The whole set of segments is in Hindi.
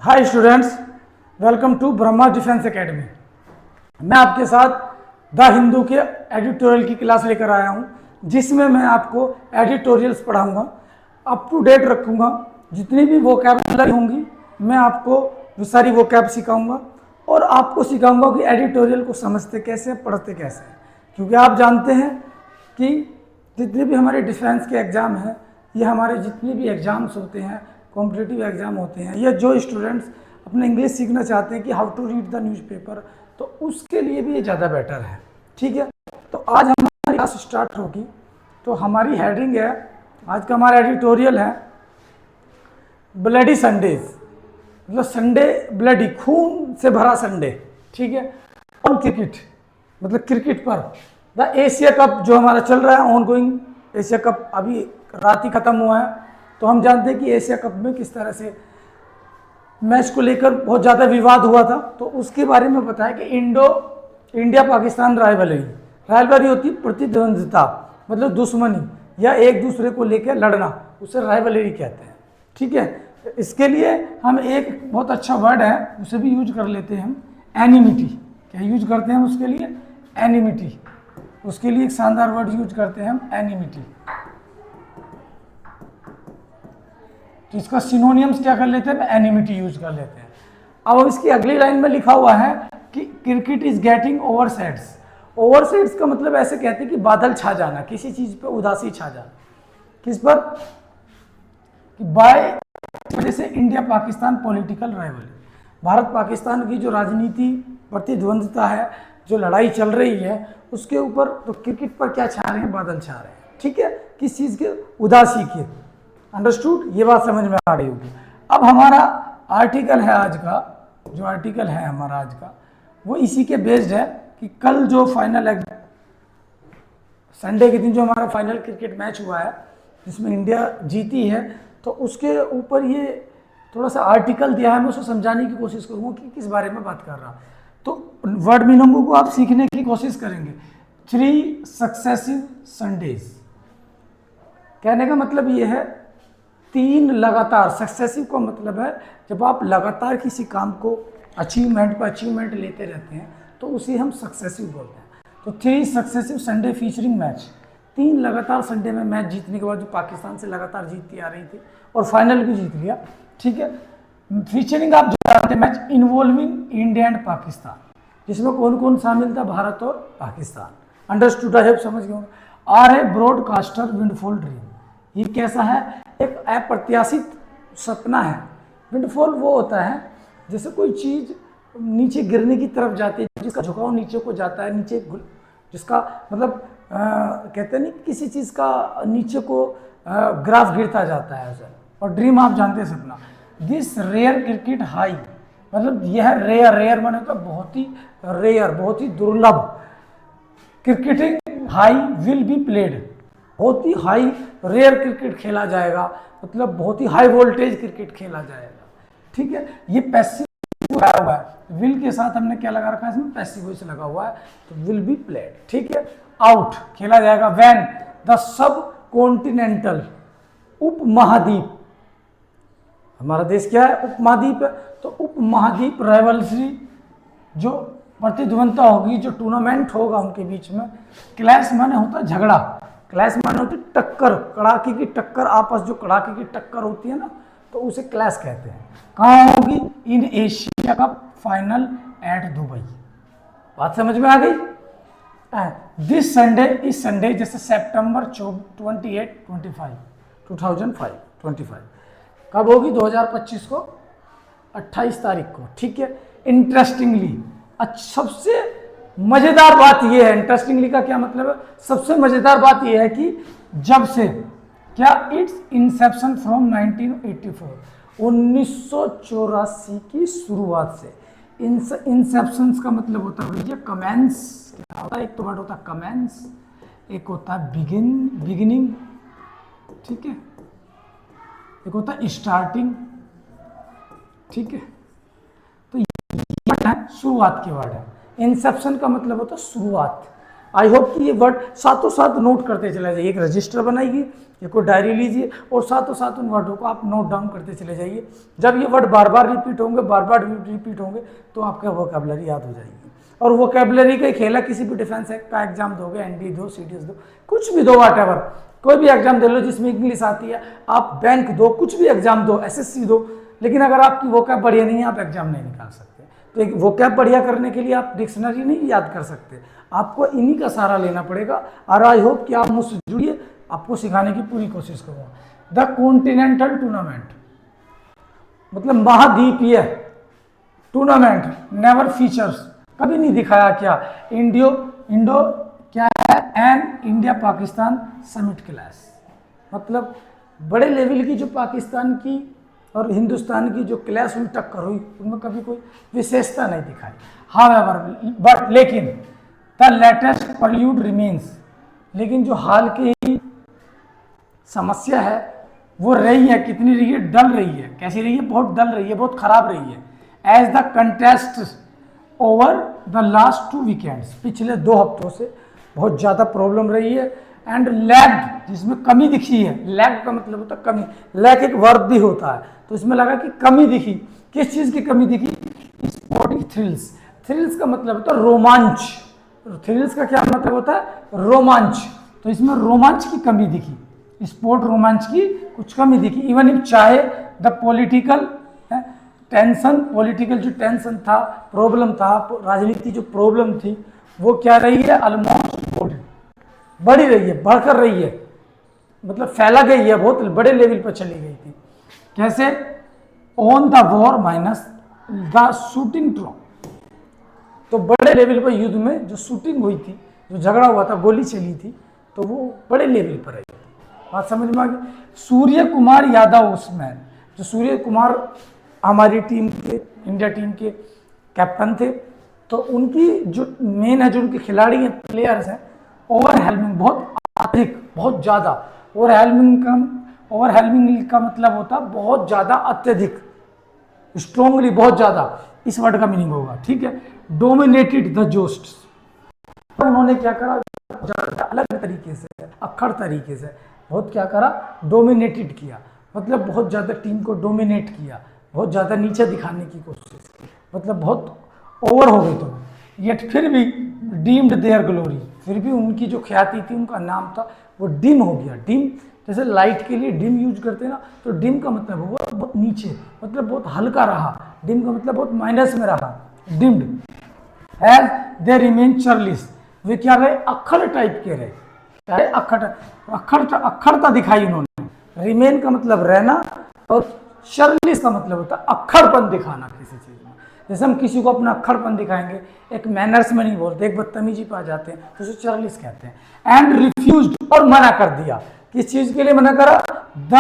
Hi students, welcome to Brahma Defence Academy. मैं आपके साथ द हिंदू के एडिटोरियल की क्लास लेकर आया हूं, जिसमें मैं आपको एडिटोरियल्स पढ़ाऊंगा, अप टू डेट रखूंगा। जितनी भी वोकैबुलरी होंगी मैं आपको वो सारी वोकैब सिखाऊंगा और आपको सिखाऊंगा कि एडिटोरियल को समझते कैसे, पढ़ते कैसे। क्योंकि आप जानते हैं कि जितने भी हमारे डिफेंस के एग्ज़ाम हैं, ये हमारे जितने भी एग्ज़ाम्स होते हैं, कॉम्पिटिटिव एग्ज़ाम होते हैं, या जो स्टूडेंट्स अपने इंग्लिश सीखना चाहते हैं कि how to read the newspaper, तो उसके लिए भी ये ज़्यादा बेटर है। ठीक है, तो आज हमारी क्लास स्टार्ट होगी। तो हमारी हेडिंग है, आज का हमारा एडिटोरियल है ब्लडी संडेज, मतलब संडे ब्लडी, खून से भरा संडे। ठीक है, ऑन क्रिकेट, मतलब क्रिकेट पर। द एशिया कप जो हमारा चल रहा है, ऑन गोइंग एशिया कप अभी रात ही खत्म हुआ है। तो हम जानते हैं कि एशिया कप में किस तरह से मैच को लेकर बहुत ज़्यादा विवाद हुआ था, तो उसके बारे में बताया कि इंडिया पाकिस्तान राइवलरी होती है प्रतिद्वंद्विता, मतलब दुश्मनी या एक दूसरे को लेकर लड़ना, उसे राइवलरी कहते हैं। ठीक है, इसके लिए हम एक बहुत अच्छा वर्ड है उसे भी यूज कर लेते हैं हम, एनिमिटी। क्या यूज करते हैं हम उसके लिए? एनिमिटी। उसके लिए एक शानदार वर्ड यूज करते हैं हम, एनिमिटी। तो इसका सिनोनियम्स क्या कर लेते हैं? एनिमिटी यूज कर लेते हैं। अब इसकी अगली लाइन में लिखा हुआ है कि क्रिकेट इज गेटिंग ओवरसेट्स। ओवरसेट्स का मतलब ऐसे कहते हैं कि बादल छा जाना, किसी चीज पे उदासी छा जाना। किस पर? कि बाय वजह से India Pakistan political rivalry, Bharat Pakistan की जो राजनीति प्रतिद्वंद्विता है, जो लड़ाई चल रही है, उसके ऊपर तो क्रिकेट पर क्या छा रहे हैं? बादल छा रहे हैं। ठीक है, किस चीज़ के? उदासी के। अंडरस्टूड? ये बात समझ में आ रही होगी। अब हमारा आर्टिकल है आज का, जो आर्टिकल है हमारा आज का, वो इसी के बेस्ड है कि कल जो फाइनल संडे के दिन जो हमारा फाइनल क्रिकेट मैच हुआ है, जिसमें इंडिया जीती है, तो उसके ऊपर ये थोड़ा सा आर्टिकल दिया है। मैं उसको समझाने की कोशिश करूँगा कि किस बारे में बात कर रहा। तो वर्ड मीनिंग को आप सीखने की कोशिश करेंगे। 3 सक्सेसिव संडेज, कहने का मतलब ये है 3 लगातार। सक्सेसिव का मतलब है जब आप लगातार किसी काम को अचीवमेंट पर अचीवमेंट लेते रहते हैं, तो उसे हम सक्सेसिव बोलते हैं। तो 3 सक्सेसिव संडे फीचरिंग मैच, 3 लगातार संडे में मैच जीतने के बाद जो पाकिस्तान से लगातार जीतती आ रही थी और फाइनल भी जीत लिया। ठीक है, फीचरिंग आप जानते हैं match involving India and Pakistan, जिसमें कौन कौन शामिल था? भारत और पाकिस्तान। अंडरस्टूड है, समझ गए? आर है ब्रॉडकास्टर विंडफॉल ड्रीम। ये कैसा है? एक अप्रत्याशित सपना है। विंडफॉल वो होता है जैसे कोई चीज़ नीचे गिरने की तरफ जाती है, जिसका झुकाव नीचे को जाता है, नीचे जिसका मतलब कहते हैं नहीं, किसी चीज़ का नीचे को ग्राफ गिरता जाता है उसे। और ड्रीम आप जानते हैं, सपना। दिस रेयर क्रिकेट हाई, मतलब यह रेयर माने तो बहुत ही रेयर, बहुत ही दुर्लभ cricketing high will be played, बहुत ही हाई रेयर क्रिकेट खेला जाएगा, मतलब बहुत ही हाई वोल्टेज क्रिकेट खेला जाएगा। ठीक है, ये पैसिव लगा हुआ है, विल के साथ हमने क्या लगा रखा है इसमें? पैसिव वॉइस लगा हुआ है, तो विल बी प्लेड। ठीक है, आउट खेला जाएगा व्हेन द सब कॉन्टिनेंटल, उपमहाद्वीप, हमारा देश क्या है? उपमहाद्वीप है, तो उपमहाद्वीप राइवलरी जो प्रतिद्वंद्विता होगी, जो टूर्नामेंट होगा उनके बीच में। क्लैश माने होता है झगड़ा, क्लैश माने होती है टक्कर, कड़ाके की टक्कर, आपस जो कड़ाके की टक्कर होती है ना, तो उसे क्लैश कहते हैं। कहाँ होगी? In Asia Cup final at Dubai. बात समझ में आ गई? दिस संडे, इस संडे, जैसे सितंबर 28, 2025 कब होगी? 2025 को, 28 तारीख को। ठीक है, इंटरेस्टिंगली, सबसे मजेदार बात यह है, इंटरेस्टिंगली का क्या मतलब है? सबसे मजेदार बात यह है कि जब से, क्या? इट्स इंसेप्शन फ्रॉम 1984, 1984 की शुरुआत से। इंसेप्शन का मतलब होता है भैया कमेंस। क्या होता है? एक तो वर्ड होता है कमेंस, एक होता है बिगिनिंग, ठीक है, एक होता है स्टार्टिंग। ठीक है, तो ये है शुरुआत के वर्ड है। इंसेप्शन का मतलब होता है शुरुआत, आई होप कि ये वर्ड साथों साथ नोट करते चले जाइए। एक रजिस्टर बनाइए, एक कोई डायरी लीजिए और साथों साथ उन वर्डों को आप नोट डाउन करते चले जाइए। जब ये वर्ड बार बार रिपीट होंगे, बार बार रिपीट होंगे, तो आपका वोकैबुलरी याद हो जाएगी। और वोकैबुलरी का खेल है, किसी भी डिफेंस एक्ट का एग्जाम दोगे, एनडी दो, सीडीएस दो, कुछ भी दो, व्हाटएवर, कोई भी एग्जाम दे लो जिसमें इंग्लिश आती है, आप बैंक दो, कुछ भी एग्जाम दो, एसएससी दो, लेकिन अगर आपकी वोकैब बढ़िया नहीं है, आप एग्जाम नहीं निकाल सकते। तो एक वोकैब बढ़िया करने के लिए आप डिक्शनरी नहीं याद कर सकते, आपको इन्हीं का सहारा लेना पड़ेगा। और आई होप कि आप मुझसे जुड़िए, आपको सिखाने की पूरी कोशिश करूँगा। द कॉन्टिनेंटल टूर्नामेंट मतलब महाद्वीपीय टूर्नामेंट नेवर फीचर्स, कभी नहीं दिखाया क्या इंडो क्या है, an India Pakistan summit class, मतलब बड़े लेवल की जो पाकिस्तान की और हिंदुस्तान की जो क्लैश हुई, टक्कर हुई, उनमें कभी कोई विशेषता नहीं दिखाई। हाउएवर बट लेकिन द लेटेस्ट प्रेल्यूड रिमेन्स, लेकिन जो हाल की समस्या है वो रही है, कितनी रही है, डल रही है। कैसी रही है? बहुत डल रही है, बहुत खराब रही है। As the contest over the last 2 weekends, पिछले 2 हफ्तों से बहुत ज़्यादा प्रॉब्लम रही है। एंड लैग्ड, जिसमें कमी दिखी है, लैग्ड का मतलब होता है कमी, लैग एक वर्ब भी होता है, तो इसमें लगा कि कमी दिखी। किस चीज़ की कमी दिखी? Sporting thrills. थ्रिल्स का मतलब होता है रोमांच, थ्रिल्स का क्या मतलब होता है? रोमांच। तो इसमें रोमांच की कमी दिखी, स्पोर्ट रोमांच की कुछ कमी दिखी। इवन इफ चाहे द पॉलिटिकल टेंशन, पॉलिटिकल जो टेंशन था, प्रॉब्लम था, राजनीति जो प्रॉब्लम थी, वो क्या रही है? ऑलमोस्ट बढ़ी रही है, बढ़कर रही है, मतलब फैला गई है, बहुत बड़े लेवल पर चली गई थी। कैसे? On the war minus the shooting ट्रॉ, तो बड़े लेवल पर युद्ध में जो शूटिंग हुई थी, जो झगड़ा हुआ था, गोली चली थी, तो वो बड़े लेवल पर रही। बात समझ में आ गई? सूर्य कुमार यादव उसमें, जो सूर्य कुमार हमारी टीम के, इंडिया टीम के कैप्टन थे, तो उनकी जो मेन है, जो उनके खिलाड़ी हैं, प्लेयर्स हैं, ओवरहेलमिंग, बहुत अधिक, बहुत ज़्यादा। ओवरहेलमिंग का मतलब होता है बहुत ज़्यादा, अत्यधिक, स्ट्रॉन्गली, बहुत ज़्यादा, इस वर्ड का मीनिंग होगा। ठीक है। डोमिनेटेड द जोस्ट्स, उन्होंने क्या करा? अलग तरीके से, अक्खड़ तरीके से बहुत क्या करा? डोमिनेटेड किया, मतलब बहुत ज़्यादा टीम को डोमिनेट किया, बहुत ज़्यादा नीचे दिखाने की कोशिश की, मतलब बहुत ओवर हो गई। तो येट फिर भी डीम्ड देयर ग्लोरी, फिर भी उनकी जो ख्याति थी, उनका नाम था, वो डिम हो गया। डिम जैसे लाइट के लिए डिम यूज करते हैं ना, तो डिम का मतलब हुआ बहुत नीचे, मतलब बहुत हल्का रहा। डिम का मतलब बहुत माइनस में रहा, डिम्ड। एज दे रिमेन चर्लिस, वे क्या रहे? अक्खड़ टाइप के रहे। चाहे अक्खड़ता दिखाई उन्होंने। रिमेन का मतलब रहना, और चर्लिस का मतलब होता है अक्खड़पन दिखाना किसी चीज में। जैसे हम किसी को अपना अक्खड़पन दिखाएंगे, एक मैनर्स में नहीं बोलते, एक बदतमीजी पे आ जाते हैं, तो उसे चर्लिस कहते हैं। एंड रिफ्यूज्ड, और मना कर दिया। किस चीज के लिए मना करा? द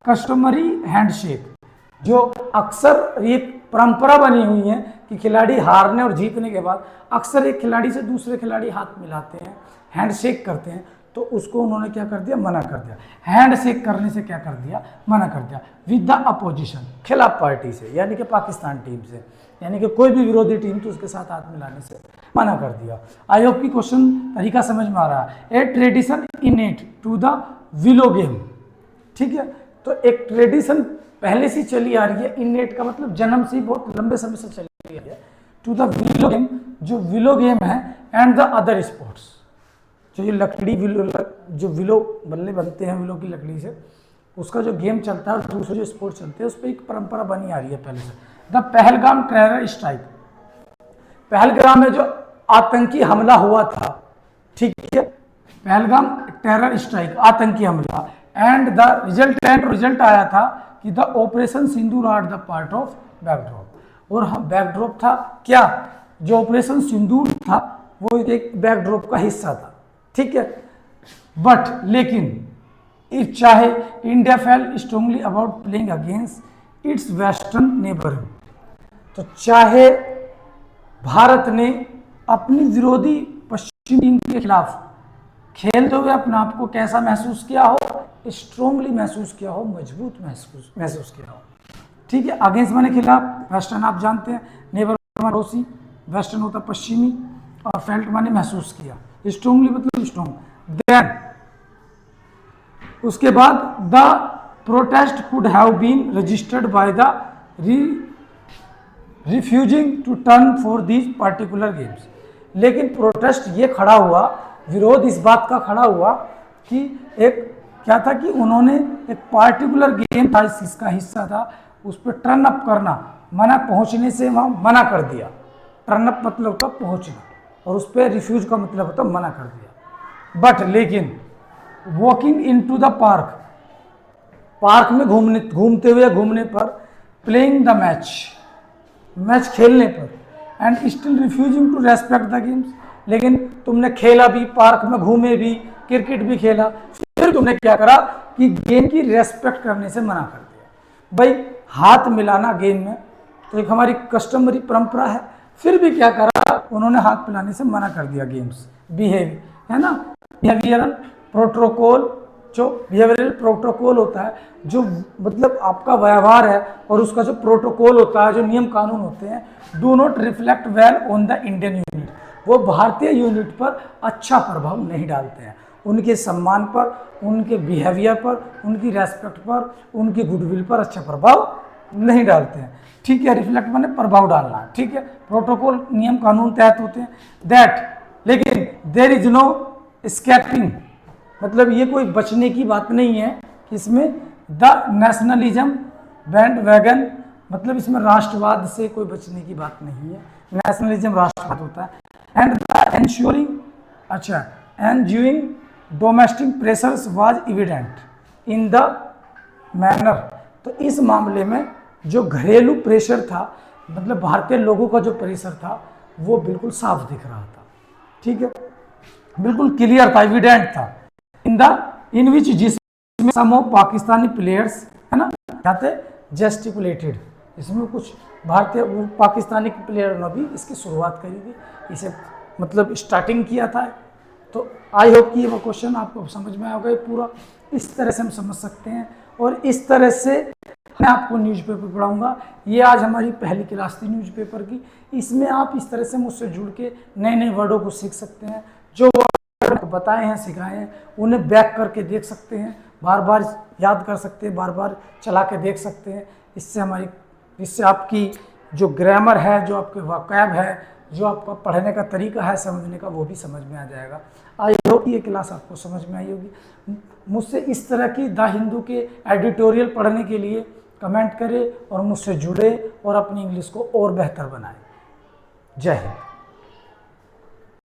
कस्टमरी हैंडशेक, जो अक्सर ये परंपरा बनी हुई है कि खिलाड़ी हारने और जीतने के बाद अक्सर एक खिलाड़ी से दूसरे खिलाड़ी हाथ मिलाते हैं, हैंडशेक करते हैं, तो उसको उन्होंने क्या कर दिया? मना कर दिया। हैंडशेक करने से क्या कर दिया? मना कर दिया। विद द अपोजिशन, खिलाफ पार्टी से, यानी कि पाकिस्तान टीम से, यानी कि कोई भी विरोधी टीम, तो उसके साथ हाथ मिलाने से मना कर दिया। आई होप की क्वेश्चन तरीका समझ में आ रहा है। A tradition innate to the willow game, ठीक है। तो एक ट्रेडिशन पहले से चली आ रही है, इनेट का मतलब जन्म से ही बहुत लंबे समय से चली आ रही है, टू द विलो गेम, जो विलो गेम है, एंड द अदर स्पोर्ट्स, जो ये लकड़ी विलो, जो विलो बल्ले बनते हैं विलो की लकड़ी से, उसका जो गेम चलता है और दूसरे जो स्पोर्ट चलते हैं, उस पर एक परंपरा बनी आ रही है पहले से। The Pahalgam terror strike, Pahalgam में जो आतंकी हमला हुआ था, ठीक है, पहलगाम टेरर स्ट्राइक, आतंकी हमला, एंड द रिजल्ट आया था कि the operation Sindoor are the part of backdrop, और हाँ बैकड्रॉप था क्या? जो ऑपरेशन सिंदूर था वो एक बैकड्रॉप का हिस्सा था, ठीक है। बट लेकिन चाहे India fail strongly about playing against it's western neighbourhood, तो चाहे भारत ने अपनी विरोधी पश्चिमी टीम के खिलाफ खेलते हुए अपने आप को कैसा महसूस किया हो? स्ट्रांगली महसूस किया हो, मजबूत महसूस किया हो, ठीक है। अगेंस्ट माने खिलाफ, वेस्टर्न आप जानते हैं, नेबर पड़ोसी, वेस्टर्न होता पश्चिमी, और फेल्ट माने महसूस किया, स्ट्रांगली मतलब स्ट्रॉन्ग। देन उसके बाद the protest could have been registered by the refusing to turn for these particular games. लेकिन प्रोटेस्ट ये खड़ा हुआ, विरोध इस बात का खड़ा हुआ कि एक क्या था कि उन्होंने एक पार्टिकुलर गेम था, इसका हिस्सा था, उस पर टर्न अप करना मना, पहुंचने से वहाँ मना कर दिया। टर्न अप मतलब होता पहुंचना, और उस पर रिफ्यूज का मतलब होता मना कर दिया। बट लेकिन walking into the park, park में घूमने पर, प्लेइंग द मैच खेलने पर, and still refusing to respect the games. लेकिन तुमने खेला भी, पार्क में घूमे भी, क्रिकेट भी खेला, फिर तुमने क्या करा कि गेम की रेस्पेक्ट करने से मना कर दिया। भाई हाथ मिलाना गेम में तो एक हमारी कस्टमरी परंपरा है, फिर भी क्या करा उन्होंने हाथ मिलाने से मना कर दिया। गेम्स बिहेव है ना, बिहेवियरल प्रोटोकॉल, जो बिहेवियरल प्रोटोकॉल होता है, जो मतलब आपका व्यवहार है और उसका जो प्रोटोकॉल होता है, जो नियम कानून होते हैं, do not reflect well on the Indian unit, वो भारतीय यूनिट पर अच्छा प्रभाव नहीं डालते हैं। उनके सम्मान पर, उनके बिहेवियर पर, उनकी रेस्पेक्ट पर, उनकी गुडविल पर अच्छा प्रभाव नहीं डालते हैं। ठीक है, रिफ्लेक्ट माने प्रभाव डालना, ठीक है, प्रोटोकॉल नियम कानून तहत होते हैं। दैट लेकिन देयर इज नो एस्केपिंग, मतलब ये कोई बचने की बात नहीं है कि इसमें द नेशनलिज्म बैंड वैगन, मतलब इसमें राष्ट्रवाद से कोई बचने की बात नहीं है। नेशनलिज्म राष्ट्रवाद होता है। एंड द एंश्योरिंग, अच्छा, enduring domestic pressures was evident in the manner, तो इस मामले में जो घरेलू प्रेशर था, मतलब भारतीय लोगों का जो प्रेशर था, वो बिल्कुल साफ दिख रहा था। ठीक है, बिल्कुल क्लियर था, एविडेंट था। इन विच, जिसमें सम ऑफ पाकिस्तानी प्लेयर्स है ना जाते जेस्टिकुलेटेड, इसमें कुछ भारतीय पाकिस्तानी प्लेयर ने भी इसकी शुरुआत करी थी, इसे मतलब स्टार्टिंग किया था। तो आई होप कि ये वो क्वेश्चन आपको समझ में आ गए पूरा, इस तरह से हम समझ सकते हैं। और इस तरह से मैं आपको न्यूज़पेपर पढ़ाऊंगा। ये आज हमारी पहली क्लास थी न्यूज़पेपर की, इसमें आप इस तरह से मुझसे जुड़ के नए नए वर्डों को सीख सकते हैं। जो वर्ड बताए हैं, सिखाए हैं, उन्हें बैक करके देख सकते हैं, बार बार याद कर सकते हैं, बार बार चला के देख सकते हैं। इससे आपकी जो ग्रामर है, जो आपके वोकैब है, जो आपका पढ़ने का तरीका है समझने का, वो भी समझ में आ जाएगा। आई होप ये क्लास आपको समझ में आई होगी। मुझसे इस तरह की द हिंदू के एडिटोरियल पढ़ने के लिए कमेंट करें और मुझसे जुड़े और अपनी इंग्लिश को और बेहतर बनाएं। जय हिंद।